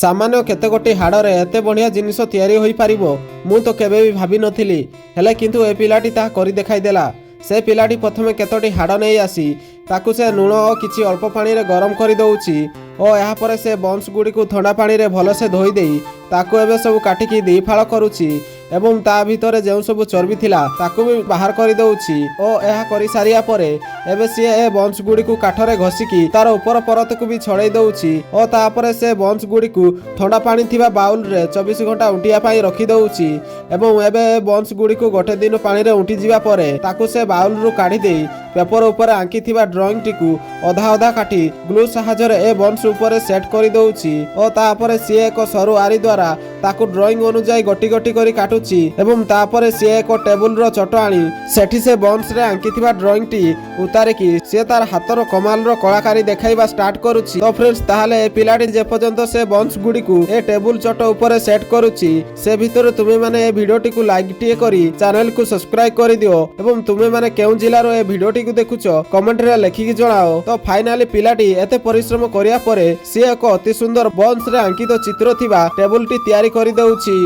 सामान्य केते गोटी हाड़े एत बढ़िया जिनिस तैयारी होई पारिबो मु तो केबे भी भाभी नथिली हेले किंतु ए पिलाटी ता करि देखाई देला। से पिलाटी प्रथमे केतोटी हाड़ नहीं आसी ताकू से लुण और किछि अल्प पानी रे गरम करि दउछि और यहाँ पर से बंश गुड़ी को ठंडा पानी रे भलसे धोई देई ताकू एबे सब काटिकी दी फाळ करूछि एवं ता भीतर जो सब चर्बी थिला ताकू भी बाहर कर दउछि और यह करि सारिया परे एबे सी ए बंश गुड़ी को काठरे घसिकी तार ऊपर परत को भी छड़े दउछि और तापर से बंश गुड़ी को ठंडा पानी थिबा बाउल रे 24 घंटा उंटिया पाई रखी दउछि एवं एबे बंश गुड़ी को गोटे दिन पानी रे उंटी जिबा परे ताकू से बाउल रु काढी देई पेपर ऊपर आंकी थिबा ड्राइंग टिकू अधा अधा काटी ग्लू सहायरे ए बंश ऊपर सेट कर दउछि और तापर सी एक सरू आरी द्वारा ताकू ड्राइंग अनुसार गोटी गोटी करी काटुछि एवं तापर सी एक टेबुल रो चट आनी सेठी से बंश रे आंकी थिबा ड्राइंग टी उतारे की से तार हातर कमाल रो कलाकारी देखाइबा स्टार्ट करूछि। तो फ्रेंड्स ताहाले ए पिलाटी जे पर्यंत से बंश गुडी को ए टेबुल चट ऊपर सेट करूछि से भितर तुमे माने ए वीडियो टी को लाइक टी करी चैनल को सब्सक्राइब करि दियो एवं तुमे माने केउ जिल्ला रो ए वीडियो टी को देखुछो कमेंट रे लिखिकी जणाओ। तो फाइनली पिलाटी एते परिश्रम करिया परे से एक अति सुंदर बंश रे आंकित चित्र थिबा टेबुल टी तैयारी करि दउछि।